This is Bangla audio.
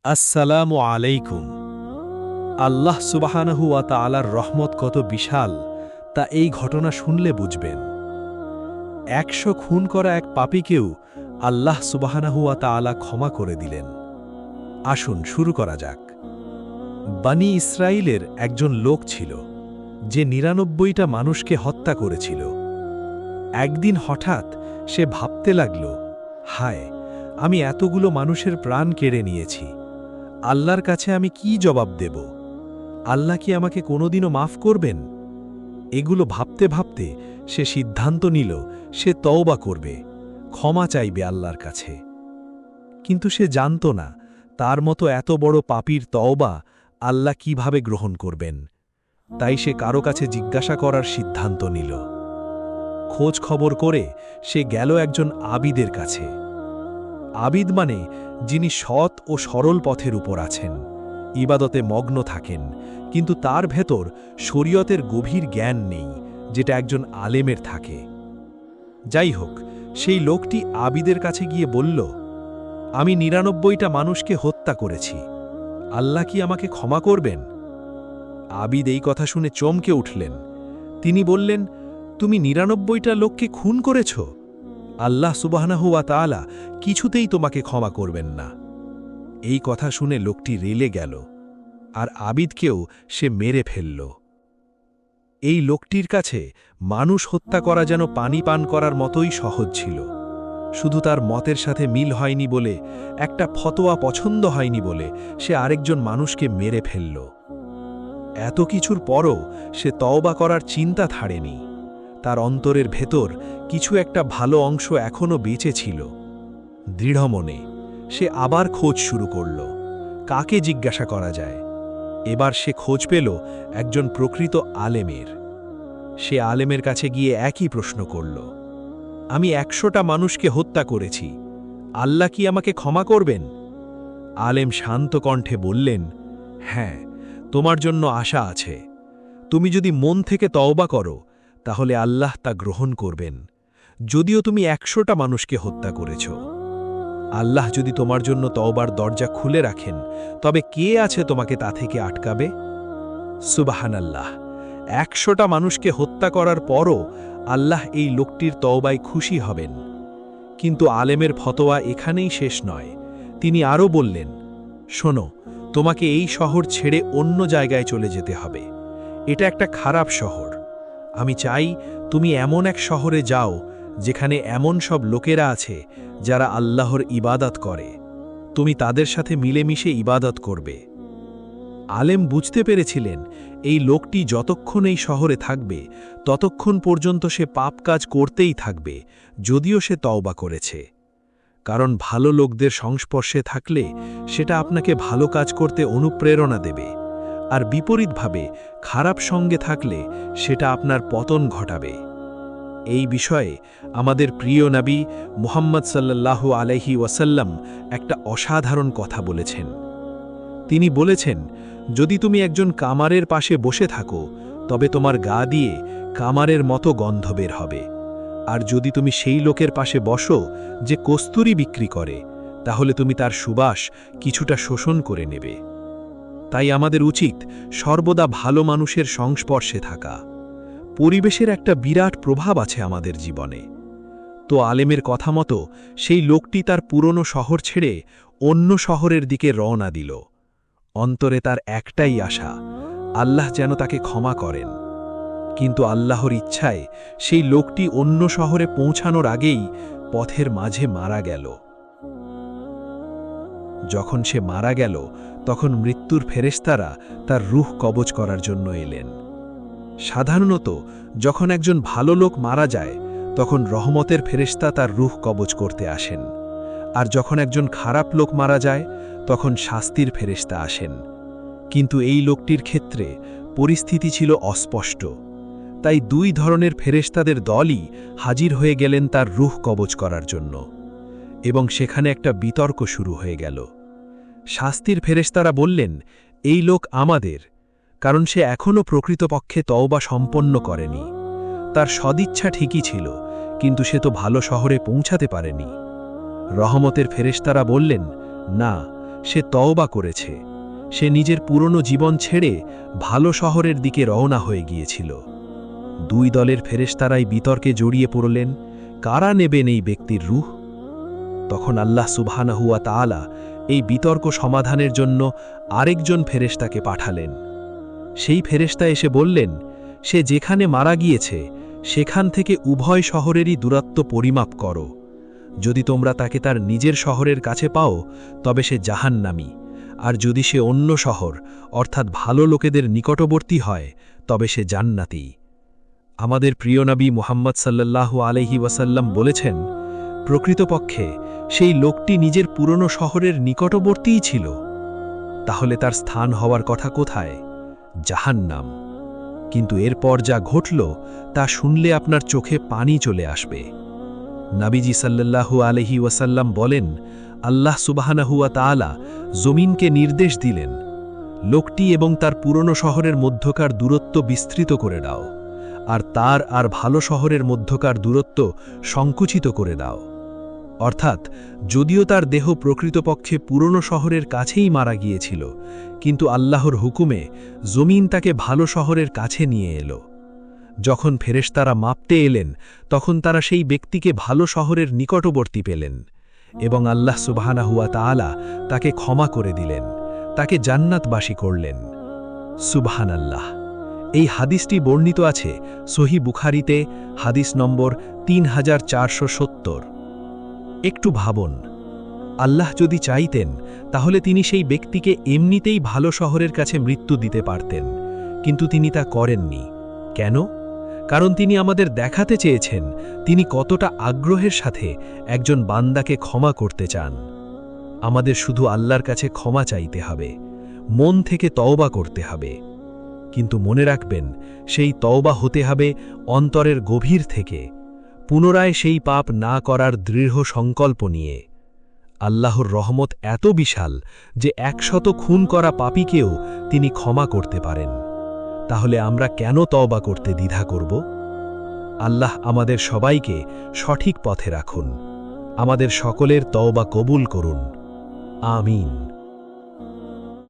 আসসালামু আলাইকুম। আল্লাহ সুবহানাহু ওয়া তাআলার রহমত কত বিশাল তা এই ঘটনা শুনলে বুঝবেন। ১০০ খুন করা এক পাপীকেও আল্লাহ সুবহানাহু ওয়া তাআলা ক্ষমা করে দিলেন। আসুন শুরু করা যাক। বনী ইসরাইলের একজন লোক ছিল যে ৯৯টা মানুষকে হত্যা করেছিল। একদিন হঠাৎ সে ভাবতে লাগল, হায়, আমি এতগুলো মানুষের প্রাণ কেড়ে নিয়েছি, আল্লাহর কাছে আমি কি জবাব দেব? আল্লাহ কি আমাকে কোনোদিনও মাফ করবেন? এগুলো ভাবতে ভাবতে সে সিদ্ধান্ত নিল সে তওবা করবে, ক্ষমা চাইবে আল্লাহর কাছে। কিন্তু সে জানত না তার মতো এত বড় পাপীর তওবা আল্লাহ কিভাবে গ্রহণ করবেন। তাই সে কারো কাছে জিজ্ঞাসা করার সিদ্ধান্ত নিল। খোঁজ খবর করে সে গেল একজন আবিদের কাছে। আবিদ মানে যিনি সৎ ও সরল পথের উপর আছেন, ইবাদতে মগ্ন থাকেন, কিন্তু তার ভেতর শরীয়তের গভীর জ্ঞান নেই, যেটা একজন আলেমের থাকে। যাই হোক, সেই লোকটি আবিদের কাছে গিয়ে বলল, আমি ৯৯টা মানুষকে হত্যা করেছি, আল্লাহ কি আমাকে ক্ষমা করবেন? আবিদ এই কথা শুনে চমকে উঠলেন। তিনি বললেন, তুমি ৯৯টা লোককে খুন করেছ? আল্লাহ সুবহানাহু ওয়া তাআলা কিছুতেই তোমাকে ক্ষমা করবেন না। এই কথা শুনে লোকটি রেলে গেল, আর আবিদকেও সে মেরে ফেলল। এই লোকটির কাছে মানুষ হত্যা করা যেন পানি পান করার মতোই সহজ ছিল। শুধু তার মতের সাথে মিল হয়নি বলে, একটা ফতোয়া পছন্দ হয়নি বলে সে আরেকজন মানুষকে মেরে ফেলল। এত কিছুর পরও সে তওবা করার চিন্তা ছাড়েনি। তার অন্তরের ভেতর কিছু একটা ভালো অংশ এখনও বেঁচে ছিল। দৃঢ় মনে সে আবার খোঁজ শুরু করল, কাকে জিজ্ঞাসা করা যায়। এবার সে খোঁজ পেল একজন প্রকৃত আলেমের। সে আলেমের কাছে গিয়ে একই প্রশ্ন করল, আমি ১০০টা মানুষকে হত্যা করেছি, আল্লাহ কি আমাকে ক্ষমা করবেন? আলেম শান্ত কণ্ঠে বললেন, হ্যাঁ, তোমার জন্য আশা আছে। তুমি যদি মন থেকে তওবা করো তাহলে আল্লাহ তা গ্রহণ করবেন, যদিও তুমি ১০০টা মানুষকে হত্যা করেছ। আল্লাহ যদি তোমার জন্য তওবার দরজা খুলে রাখেন, তবে কে আছে তোমাকে তা থেকে আটকাবে? সুবহানাল্লাহ! ১০০টা মানুষকে হত্যা করার পরও আল্লাহ এই লোকটির তওবায় খুশি হবেন। কিন্তু আলেমের ফতোয়া এখানেই শেষ নয়। তিনি আরও বললেন, শোনো, তোমাকে এই শহর ছেড়ে অন্য জায়গায় চলে যেতে হবে। এটা একটা খারাপ শহর। আমি চাই তুমি এমন এক শহরে যাও যেখানে এমন সব লোকেরা আছে যারা আল্লাহর ইবাদত করে। তুমি তাদের সাথে মিলেমিশে ইবাদত করবে। আলেম বুঝতে পেরেছিলেন এই লোকটি যতক্ষণ এই শহরে থাকবে ততক্ষণ পর্যন্ত সে পাপ কাজ করতেই থাকবে, যদিও সে তওবা করেছে। কারণ ভালো লোকদের সংস্পর্শে থাকলে সেটা আপনাকে ভালো কাজ করতে অনুপ্রেরণা দেবে, আর বিপরীতভাবে খারাপ সঙ্গে থাকলে সেটা আপনার পতন ঘটাবে। এই বিষয়ে আমাদের প্রিয় নবী মুহাম্মদ সাল্লাল্লাহু আলাইহি ওয়াসাল্লাম একটা অসাধারণ কথা বলেছেন। তিনি বলেছেন, যদি তুমি একজন কামারের পাশে বসে থাকো তবে তোমার গা দিয়ে কামারের মতো গন্ধ বের হবে, আর যদি তুমি সেই লোকের পাশে বসো যে কস্তুরি বিক্রি করে, তাহলে তুমি তার সুবাস কিছুটা শোষণ করে নেবে। তাই আমাদের উচিত সর্বদা ভালো মানুষের সংস্পর্শে থাকা। পরিবেশের একটা বিরাট প্রভাব আছে আমাদের জীবনে। তো আলেমের কথা মতো সেই লোকটি তার পুরনো শহর ছেড়ে অন্য শহরের দিকে রওনা দিল। অন্তরে তার একটাই আশা, আল্লাহ যেন তাকে ক্ষমা করেন। কিন্তু আল্লাহর ইচ্ছায় সেই লোকটি অন্য শহরে পৌঁছানোর আগেই পথের মাঝে মারা গেল। যখন সে মারা গেল তখন মৃত্যুর ফেরেশতারা তার রূহ কবজ করার জন্য এলেন। সাধারণত যখন একজন ভালো লোক মারা যায় তখন রহমতের ফেরেশতা তার রূহ কবজ করতে আসেন, আর যখন একজন খারাপ লোক মারা যায় তখন শাস্তির ফেরেশতা আসেন। কিন্তু এই লোকটির ক্ষেত্রে পরিস্থিতি ছিল অস্পষ্ট। তাই দুই ধরনের ফেরেশতাদের দলই হাজির হয়ে গেলেন তার রূহ কবজ করার জন্য, এবং সেখানে একটা বিতর্ক শুরু হয়ে গেল। শাস্তির ফেরেশতারা বললেন, এই লোক আমাদের, কারণ সে এখনও প্রকৃতপক্ষে তওবা সম্পন্ন করেনি। তার সদিচ্ছা ঠিকই ছিল, কিন্তু সে তো ভালো শহরে পৌঁছাতে পারেনি। রহমতের ফেরেশতারা বললেন, না, সে তওবা করেছে। সে নিজের পুরনো জীবন ছেড়ে ভালো শহরের দিকে রওনা হয়ে গিয়েছিল। দুই দলের ফেরেশতারাই বিতর্কে জড়িয়ে পড়লেন, কারা নেবেন এই ব্যক্তির রূহ। তখন আল্লাহ সুবহানাহু ওয়া তাআলা এই বিতর্ক সমাধানের জন্য আরেকজন ফেরেশতাকে পাঠালেন। সেই ফেরেশতা এসে বললেন, সে যেখানে মারা গিয়েছে সেখান থেকে উভয় শহরেরই দূরত্ব পরিমাপ করো। যদি তোমরা তাকে তার নিজের শহরের কাছে পাও তবে সে জাহান্নামী, আর যদি সে অন্য শহর অর্থাৎ ভালো লোকেদের নিকটবর্তী হয় তবে সে জান্নাতি। আমাদের প্রিয় নবী মুহাম্মদ সাল্লাল্লাহু আলাইহি ওয়াসাল্লাম বলেছেন, প্রকৃতপক্ষে সেই লোকটি নিজের পুরনো শহরের নিকটবর্তীই ছিল। তাহলে তার স্থান হওয়ার কথা কোথায়? জাহান্নাম। কিন্তু এরপর যা ঘটল তা শুনলে আপনার চোখে পানি চলে আসবে। নবীজি সাল্লাল্লাহু আলাইহি ওয়াসাল্লাম বলেন, আল্লাহ সুবহানাহু ওয়া তাআলা জমিনকে নির্দেশ দিলেন, লোকটি এবং তার পুরনো শহরের মধ্যকার দূরত্ব বিস্তৃত করে দাও, আর তার আর ভালো শহরের মধ্যকার দূরত্ব সংকুচিত করে দাও। অর্থাৎ যদিও তার দেহ প্রকৃতপক্ষে পুরনো শহরের কাছেই মারা গিয়েছিল, কিন্তু আল্লাহর হুকুমে জমিন তাকে ভালো শহরের কাছে নিয়ে এলো। যখন ফেরেশতারা মাপতে এলেন তখন তারা সেই ব্যক্তিকে ভালো শহরের নিকটবর্তী পেলেন এবং আল্লাহ সুবহানাহু ওয়া তাআলা তাকে ক্ষমা করে দিলেন, তাকে জান্নাতবাসী করলেন। সুবহানাল্লাহ। এই হাদিসটি বর্ণিত আছে সহিহ বুখারীতে, হাদিস নম্বর 3470। একটু ভাবুন, আল্লাহ যদি চাইতেন তাহলে তিনি সেই ব্যক্তিকে এমনিতেই ভালো শহরের কাছে মৃত্যু দিতে পারতেন, কিন্তু তিনি তা করেননি। কেন? কারণ তিনি আমাদের দেখাতে চেয়েছেন তিনি কতটা আগ্রহের সাথে একজন বান্দাকে ক্ষমা করতে চান। আমাদের শুধু আল্লাহর কাছে ক্ষমা চাইতে হবে, মন থেকে তওবা করতে হবে। কিন্তু মনে রাখবেন, সেই তওবা হতে হবে অন্তরের গভীর থেকে, পুনরায় সেই পাপ না করার দৃঢ় সংকল্প নিয়ে। আল্লাহর রহমত এত বিশাল যে 100 খুন করা পাপীকেও তিনি ক্ষমা করতে পারেন। তাহলে আমরা কেন তওবা করতে দ্বিধা করব? আল্লাহ আমাদের সবাইকে সঠিক পথে রাখুন, আমাদের সকলের তওবা কবুল করুন। আমিন।